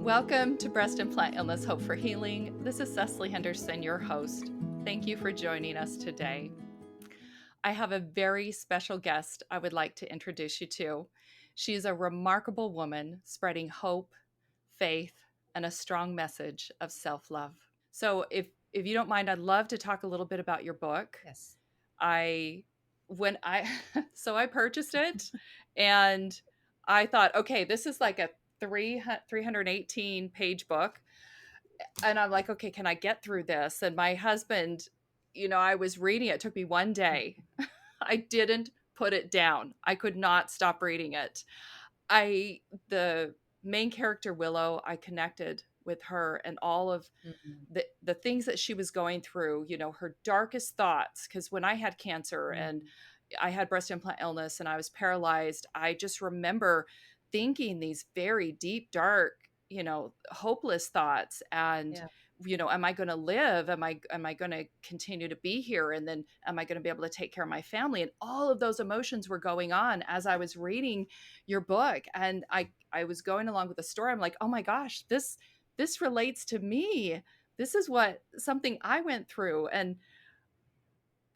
Welcome to Breast Implant Illness Hope for Healing. This is Cecily Henderson, your host. Thank you for joining us today. I have a very special guest I would like to introduce you to. She is a remarkable woman spreading hope, faith, and a strong message of self-love. So if you don't mind, I'd love to talk a little bit about your book. Yes. I when I so I purchased it and I thought, okay, this is like a 318 page book. And I'm like, okay, can I get through this? And my husband, I was reading it. It took me one day. I didn't put it down. I could not stop reading it. The main character, Willow, I connected with her and all of Mhm. the things that she was going through, her darkest thoughts. Because when I had cancer and Mhm. I had breast implant illness and I was paralyzed, I just remember thinking these very deep, dark, hopeless thoughts. And, Yeah. am I going to live? Am I going to continue to be here? And then am I going to be able to take care of my family? And all of those emotions were going on as I was reading your book. And I was going along with the story. I'm like, oh my gosh, this relates to me. This is what something I went through. And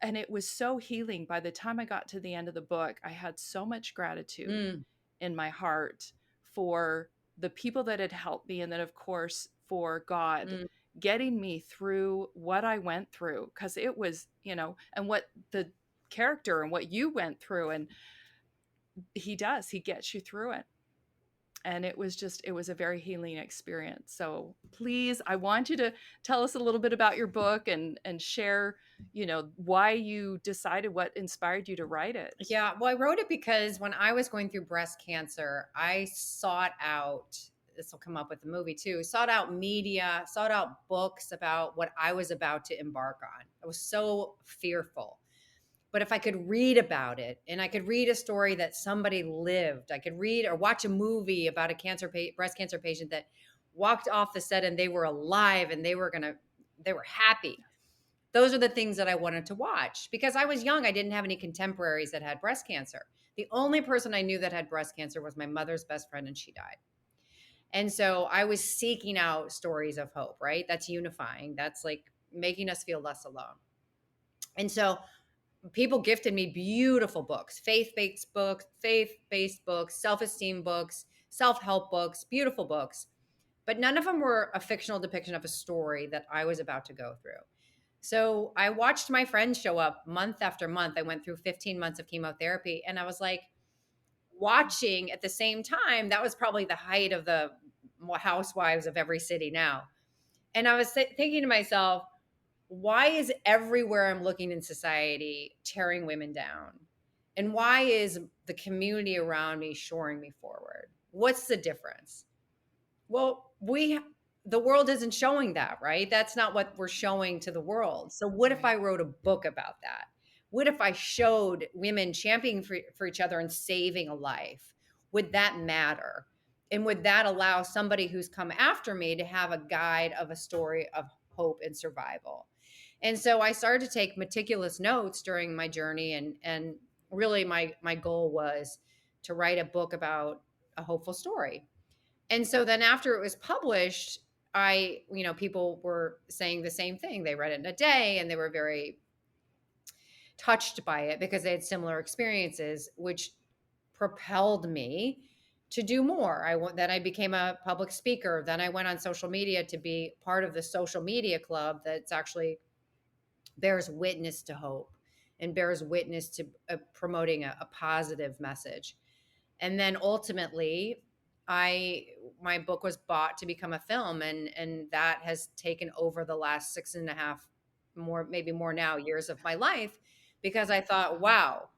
it was so healing. By the time I got to the end of the book, I had so much gratitude Mm. in my heart for the people that had helped me. And then, of course, for God Mm. getting me through what I went through. Because it was, and what the character and what you went through. And he gets you through it. And it was a very healing experience. So please, I want you to tell us a little bit about your book and share, why you decided, what inspired you to write it. Yeah. Well, I wrote it because when I was going through breast cancer, I sought out, this will come up with the movie too, sought out media, sought out books about what I was about to embark on. I was so fearful. But if I could read about it and I could read a story that somebody lived, I could read or watch a movie about a breast cancer patient that walked off the set and they were alive and they were happy. Those are the things that I wanted to watch because I was young. I didn't have any contemporaries that had breast cancer. The only person I knew that had breast cancer was my mother's best friend, and she died. And so I was seeking out stories of hope, right? That's unifying. That's like making us feel less alone. And so people gifted me beautiful books, faith-based books, self-esteem books, self-help books, beautiful books. But none of them were a fictional depiction of a story that I was about to go through. So I watched my friends show up month after month. I went through 15 months of chemotherapy, and I was like watching at the same time. That was probably the height of the housewives of every city now. And I was thinking to myself, why is everywhere I'm looking in society tearing women down? And why is the community around me shoring me forward? What's the difference? Well, the world isn't showing that, right? That's not what we're showing to the world. So what if Right. I wrote a book about that? What if I showed women championing for each other and saving a life? Would that matter? And would that allow somebody who's come after me to have a guide of a story of hope and survival? And so I started to take meticulous notes during my journey, and really my goal was to write a book about a hopeful story. And so then after it was published, people were saying the same thing. They read it in a day and they were very touched by it because they had similar experiences, which propelled me to do more. Then I became a public speaker. Then I went on social media to be part of the social media club that's actually bears witness to hope and bears witness to promoting a positive message. And then ultimately, I my book was bought to become a film, and that has taken over the last 6.5, maybe more now, years of my life, because I thought, Wow. wow,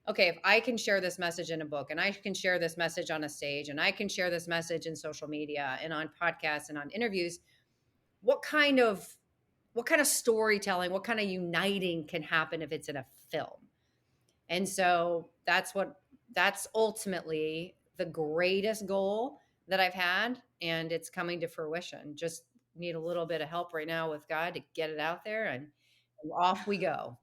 okay, if I can share this message in a book, and I can share this message on a stage, and I can share this message in social media and on podcasts and on interviews, what kind of storytelling, what kind of uniting can happen if it's in a film? And so that's ultimately the greatest goal that I've had, and it's coming to fruition. Just need a little bit of help right now with God to get it out there, and off we go.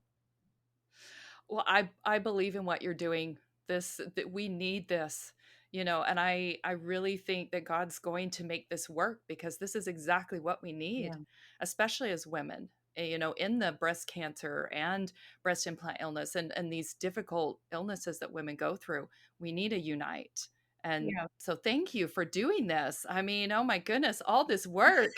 Well, I believe in what you're doing. That we need this. And I really think that God's going to make this work, because this is exactly what we need, Yeah. especially as women, in the breast cancer and breast implant illness, and these difficult illnesses that women go through. We need to unite. And Yeah. so thank you for doing this. I mean, oh my goodness, all this work.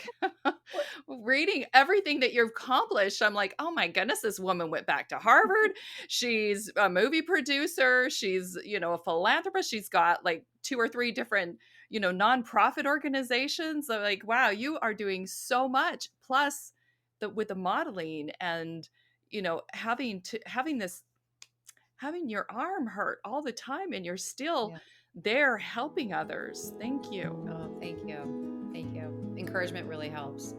Reading everything that you've accomplished, I'm like, oh my goodness, this woman went back to Harvard. She's a movie producer. She's, a philanthropist. She's got like two or three different, nonprofit organizations. I'm like, wow, you are doing so much. Plus, with the modeling, and having your arm hurt all the time, and you're still Yeah. there helping others. Thank you. Oh, thank you. Thank you. Encouragement really helps.